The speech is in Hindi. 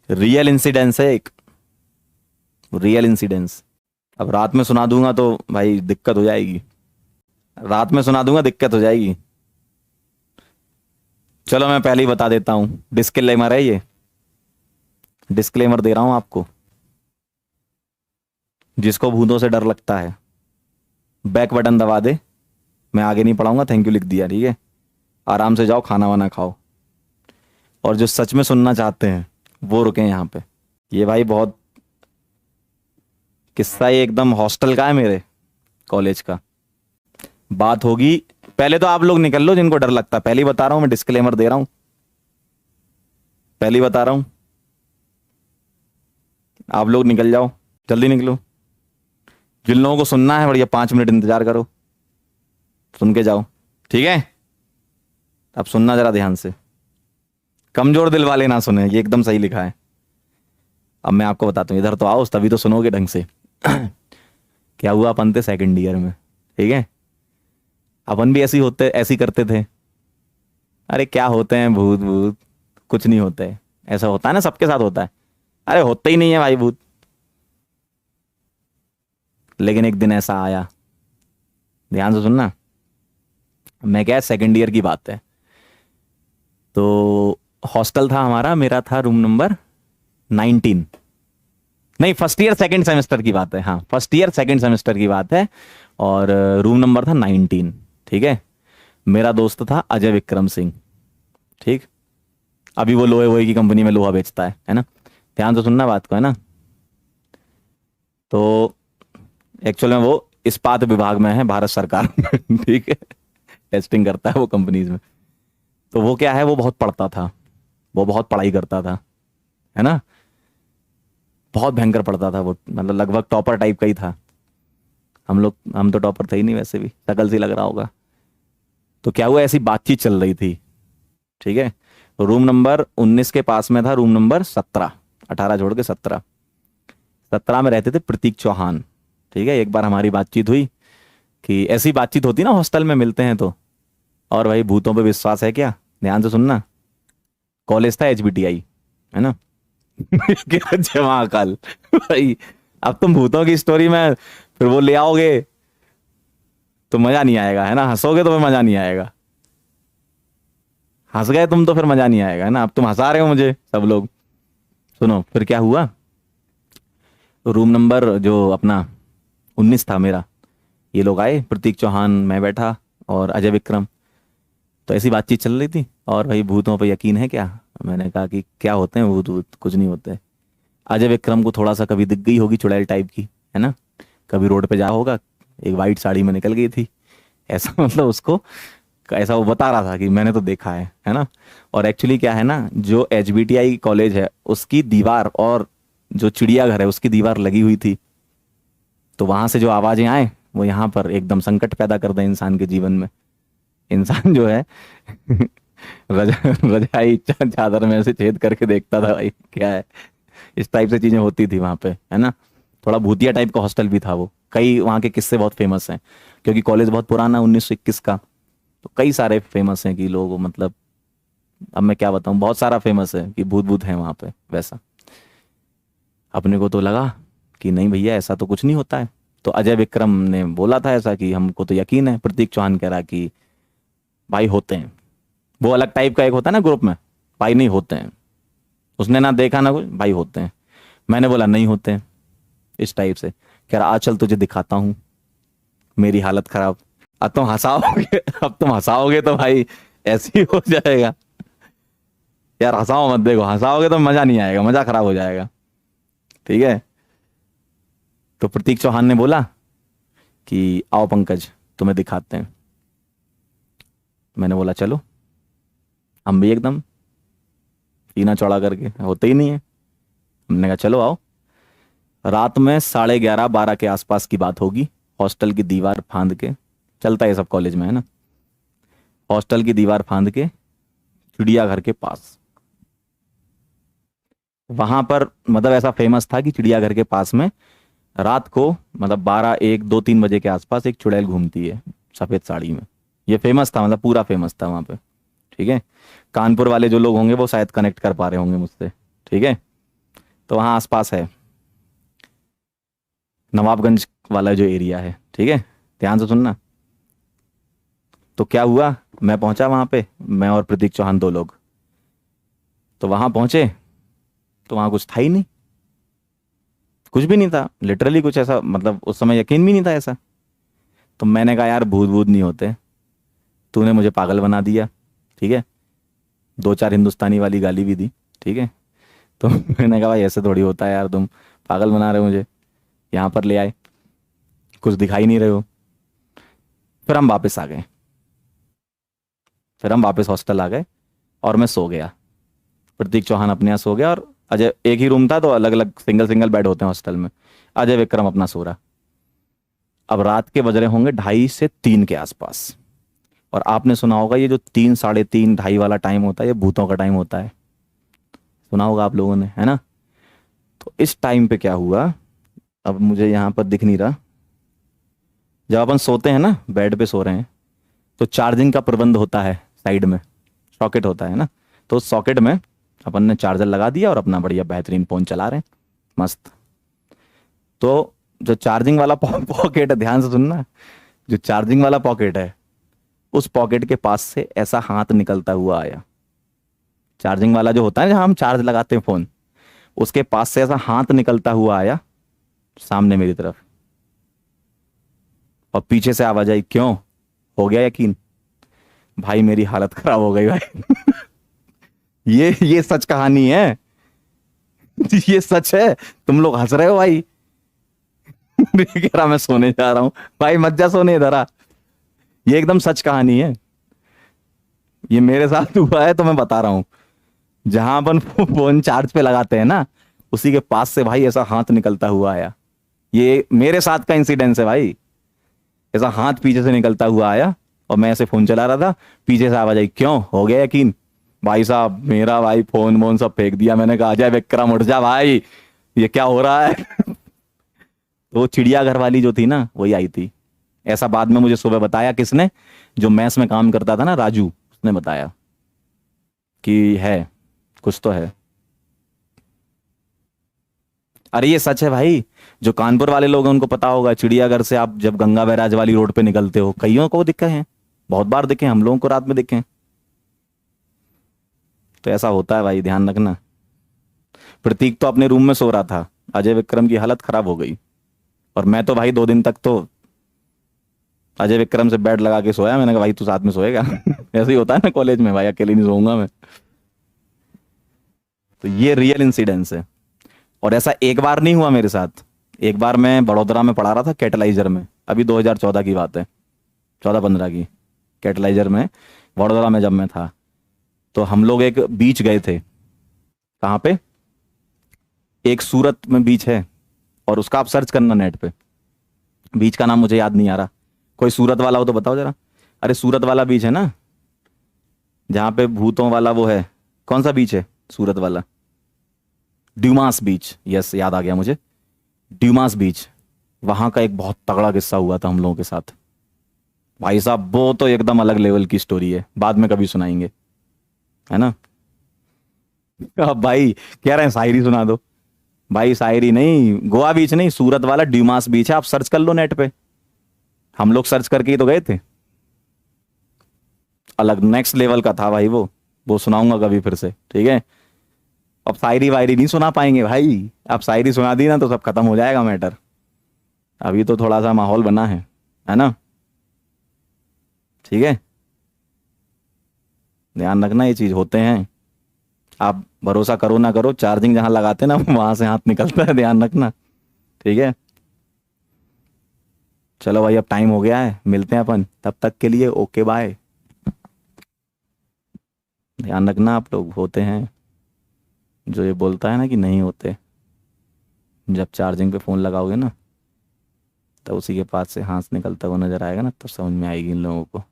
रियल इंसिडेंस है एक, रियल इंसिडेंस। अब रात में सुना दूंगा तो भाई दिक्कत हो जाएगी, रात में सुना दूंगा दिक्कत हो जाएगी। चलो मैं पहले ही बता देता हूं, डिस्क्लेमर है ये, डिस्क्लेमर दे रहा हूं आपको। जिसको भूतों से डर लगता है बैक बटन दबा दे, मैं आगे नहीं पढ़ाऊंगा, थैंक यू लिख दिया, ठीक है। आराम से जाओ, खाना वाना खाओ। और जो सच में सुनना चाहते हैं वो रुके यहाँ पे। ये भाई बहुत किस्सा, ये एकदम हॉस्टल का है मेरे कॉलेज का। बात होगी, पहले तो आप लोग निकल लो जिनको डर लगता है, पहले ही बता रहा हूं, मैं डिस्क्लेमर दे रहा हूं, पहले ही बता रहा हूं। आप लोग निकल जाओ, जल्दी निकलो। जिन लोगों को सुनना है बढ़िया 5 मिनट इंतजार करो, सुन के जाओ, ठीक है। अब सुनना जरा ध्यान से, कमजोर दिल वाले ना सुने, ये एकदम सही लिखा है। अब मैं आपको बताता हूँ, इधर तो आओ तभी तो सुनोगे ढंग से। क्या हुआ, अपन थे सेकंड ईयर में, ठीक है। अपन भी ऐसी होते, ऐसी करते थे। अरे क्या होते हैं भूत भूत, कुछ नहीं होते है। ऐसा होता है ना, सबके साथ होता है। अरे होते ही नहीं है भाई भूत। लेकिन एक दिन ऐसा आया, ध्यान से सुनना। मैं क्या, सेकंड ईयर की बात है, तो हॉस्टल था हमारा, मेरा था रूम नंबर 19, नहीं फर्स्ट ईयर सेकंड सेमेस्टर की बात है, हाँ फर्स्ट ईयर सेकंड सेमेस्टर की बात है। और रूम नंबर था 19, ठीक है। मेरा दोस्त था अजय विक्रम सिंह, ठीक। अभी वो लोहे वोहे की कंपनी में लोहा बेचता है ना। ध्यान से सुनना बात को, है ना। तो एक्चुअल में वो इस्पात विभाग में है भारत सरकार में, ठीक है। टेस्टिंग करता है वो कंपनीज में। तो वो क्या है, वो बहुत पढ़ता था, वो बहुत पढ़ाई करता था, है ना। बहुत भयंकर पढ़ता था वो, मतलब लगभग टॉपर टाइप का ही था। हम तो टॉपर थे ही नहीं, वैसे भी शकल से लग रहा होगा। तो क्या हुआ, ऐसी बातचीत चल रही थी, ठीक है। रूम नंबर 19 के पास में था रूम नंबर 17, 18 छोड़ के 17, 17 में रहते थे प्रतीक चौहान, ठीक है। एक बार हमारी बातचीत हुई, कि ऐसी बातचीत होती ना हॉस्टल में मिलते हैं तो। और भाई भूतों पे विश्वास है क्या, ध्यान से सुनना। कॉलेज था HBTI, है ना। जय महाकाल भाई। अब तुम भूतों की स्टोरी में फिर वो ले आओगे तो मजा नहीं आएगा, है ना। हंसोगे तो फिर मजा नहीं आएगा, हंस गए तुम तो फिर मजा नहीं आएगा, है ना। अब तुम हंसा रहे हो मुझे सब लोग। सुनो फिर क्या हुआ। रूम नंबर जो अपना 19 था मेरा, ये लोग आए, प्रतीक चौहान, मैं बैठा और अजय विक्रम। तो ऐसी बातचीत चल रही थी। और भाई भूतों पे यकीन है क्या, मैंने कहा कि क्या होते हैं भूत भूत, कुछ नहीं होते। अजय विक्रम को थोड़ा सा कभी दिख गई होगी चुड़ैल टाइप की, है ना। कभी रोड पे जा होगा, एक वाइट साड़ी में निकल गई थी, ऐसा मतलब उसको, ऐसा वो बता रहा था कि मैंने तो देखा है ना। और एक्चुअली क्या है ना, जो HBTI कॉलेज है उसकी दीवार और जो चिड़ियाघर है उसकी दीवार लगी हुई थी। तो वहां से जो आवाजें आए वो यहाँ पर एकदम संकट पैदा कर दें इंसान के जीवन में। इंसान जो है रजाई चादर में से छेद करके देखता था भाई क्या है। इस टाइप से चीजें होती थी वहां पे, है ना। थोड़ा भूतिया टाइप का हॉस्टल भी था वो। कई वहाँ के किस्से बहुत फेमस हैं, क्योंकि कॉलेज बहुत पुराना 1921 का। तो कई सारे फेमस हैं कि लोग, मतलब अब मैं क्या बताऊं, बहुत सारा फेमस है कि भूत भूत है वहां पे वैसा। अपने को तो लगा कि नहीं भैया ऐसा तो कुछ नहीं होता है। तो अजय विक्रम ने बोला था ऐसा कि हमको तो यकीन है। प्रतीक चौहान कह रहा कि भाई होते हैं। वो अलग टाइप का एक होता है ना ग्रुप में, भाई नहीं होते हैं। उसने ना देखा ना कुछ, भाई होते हैं। मैंने बोला नहीं होते हैं, इस टाइप से। कह रहा आ चल तुझे दिखाता हूँ। मेरी हालत खराब। अब तुम हंसाओगे अब तुम हंसाओगे तो भाई ऐसे ही हो जाएगा यार। हंसाओ मत, देखो हंसाओगे तो मजा नहीं आएगा, मजा खराब हो जाएगा, ठीक है। तो प्रतीक चौहान ने बोला कि आओ पंकज तुम्हें दिखाते हैं। मैंने बोला चलो। हम भी एकदम सीना चौड़ा करके, होते ही नहीं है। हमने कहा चलो आओ। रात में 11:30 12 के आसपास की बात होगी। हॉस्टल की दीवार फांद के, चलता है सब कॉलेज में, है ना। हॉस्टल की दीवार फांद के चिड़ियाघर के पास, वहां पर मतलब ऐसा फेमस था कि चिड़ियाघर के पास में रात को मतलब 12 1 2 3 बजे के आसपास एक चुड़ैल घूमती है सफेद साड़ी में। ये फेमस था, मतलब पूरा फेमस था वहां पे, ठीक है। कानपुर वाले जो लोग होंगे वो शायद कनेक्ट कर पा रहे होंगे मुझसे, ठीक है। तो वहाँ आसपास है नवाबगंज वाला जो एरिया है, ठीक है, ध्यान से सुनना। तो क्या हुआ, मैं पहुंचा वहां पे, मैं और प्रतीक चौहान 2 लोग। तो वहां पहुंचे तो वहां कुछ था ही नहीं, कुछ भी नहीं था लिटरली, कुछ ऐसा मतलब उस समय यकीन भी नहीं था ऐसा। तो मैंने कहा यार भूत भूत नहीं होते, तूने मुझे पागल बना दिया, ठीक है, 2-4 हिंदुस्तानी वाली गाली भी दी, ठीक है। तो मैंने कहा भाई ऐसे थोड़ी होता है यार, तुम पागल बना रहे हो मुझे, यहाँ पर ले आए, कुछ दिखाई नहीं रहे हो। फिर हम वापस आ गए, फिर हम वापस हॉस्टल आ गए और मैं सो गया। प्रतीक चौहान अपने यहाँ सो गया और अजय, एक ही रूम था तो अलग अलग सिंगल सिंगल बेड होते हैं हॉस्टल में। अजय विक्रम अपना सो रहा। अब रात के बज रहे होंगे 2:30 से 3 के आसपास। और आपने सुना होगा ये जो 3, 3:30, 2:30 वाला टाइम होता है ये भूतों का टाइम होता है, सुना होगा आप लोगों ने, है ना। तो इस टाइम पे क्या हुआ, अब मुझे यहाँ पर दिख नहीं रहा। जब अपन सोते हैं ना, बेड पे सो रहे हैं, तो चार्जिंग का प्रबंध होता है साइड में, सॉकेट होता है ना। तो उस सॉकेट में अपन ने चार्जर लगा दिया और अपना बढ़िया बेहतरीन फोन चला रहे हैं, मस्त। तो जो चार्जिंग वाला पॉकेट है, ध्यान से सुनना, जो चार्जिंग वाला पॉकेट है उस पॉकेट के पास से ऐसा हाथ निकलता हुआ आया। चार्जिंग वाला जो होता है जहां हम चार्ज लगाते हैं फोन, उसके पास से ऐसा हाथ निकलता हुआ आया सामने मेरी तरफ। और पीछे से आवाज आई, क्यों, हो गया यकीन? भाई मेरी हालत खराब हो गई भाई। ये सच कहानी है। ये सच है, तुम लोग हंस रहे हो भाई। कह रहा मैं सोने जा रहा हूं, भाई मत जा सोने इधर आ, ये एकदम सच कहानी है, ये मेरे साथ हुआ है तो मैं बता रहा हूं। जहां अपन फोन चार्ज पे लगाते हैं ना, उसी के पास से भाई ऐसा हाथ निकलता हुआ आया। ये मेरे साथ का इंसिडेंस है भाई, ऐसा हाथ पीछे से निकलता हुआ आया और मैं ऐसे फोन चला रहा था, पीछे से आवाज आई, क्यों, हो गया यकीन? भाई साहब मेरा भाई फोन वोन सब फेंक दिया, मैंने कहा अजय विक्रम उठ जा भाई, ये क्या हो रहा है। तो चिड़ियाघर वाली जो थी ना वही आई थी। ऐसा बाद में मुझे सुबह बताया किसने, जो मैस में काम करता था ना, राजू, उसने बताया कि है, कुछ तो है। अरे ये सच है भाई, जो कानपुर वाले लोग हैं उनको पता होगा, चिड़ियाघर से आप जब गंगा बैराज वाली रोड पे निकलते हो, कईयों को दिखे हैं, बहुत बार दिखे हैं, हम लोगों को रात में दिखे हैं। तो ऐसा होता है भाई, ध्यान रखना। प्रतीक तो अपने रूम में सो रहा था, अजय विक्रम की हालत खराब हो गई, और मैं तो भाई 2 दिन तक तो अजय विक्रम से बेड लगा के सोया। मैंने कहा भाई तू साथ में सोएगा। ऐसे ही होता है ना कॉलेज में, भाई अकेले नहीं सोऊंगा मैं। तो ये रियल इंसिडेंस है। और ऐसा एक बार नहीं हुआ मेरे साथ, एक बार मैं बड़ोदरा में पढ़ा रहा था कैटलाइजर में, अभी 2014 की बात है, 14-15 की, कैटलाइजर में बड़ोदरा में जब मैं था, तो हम लोग एक बीच गए थे। कहाँ पे, एक सूरत में बीच है, और उसका आप सर्च करना नेट पे, बीच का नाम मुझे याद नहीं आ रहा, कोई सूरत वाला हो तो बताओ जरा। अरे सूरत वाला बीच है ना, जहाँ पे भूतों वाला वो है, कौन सा बीच है सूरत वाला? ड्यूमास बीच, यस याद आ गया मुझे, ड्यूमास बीच। वहां का एक बहुत तगड़ा किस्सा हुआ था हम लोगों के साथ भाई साहब, वो तो एकदम अलग लेवल की स्टोरी है, बाद में कभी सुनाएंगे, है ना। अब भाई कह रहे हैं शायरी सुना दो, भाई शायरी नहीं, गोवा बीच नहीं, सूरत वाला ड्यूमास बीच है, आप सर्च कर लो नेट पे, हम लोग सर्च करके ही तो गए थे। अलग नेक्स्ट लेवल का था भाई वो सुनाऊंगा कभी फिर से, ठीक है। अब शायरी वायरी नहीं सुना पाएंगे भाई, अब शायरी सुना दी ना तो सब खत्म हो जाएगा मैटर, अभी तो थोड़ा सा माहौल बना है ना, ठीक है। ध्यान रखना ये चीज होते हैं, आप भरोसा करो ना करो, चार्जिंग जहां लगाते ना वहां से हाथ निकलता है, ध्यान रखना, ठीक है। चलो भाई अब टाइम हो गया है, मिलते हैं अपन, तब तक के लिए ओके बाय। ध्यान रखना, आप लोग होते हैं जो ये बोलता है ना कि नहीं होते, जब चार्जिंग पे फोन लगाओगे ना, तब उसी के पास से हाथ निकलता हुआ नजर आएगा ना, तब समझ में आएगी इन लोगों को।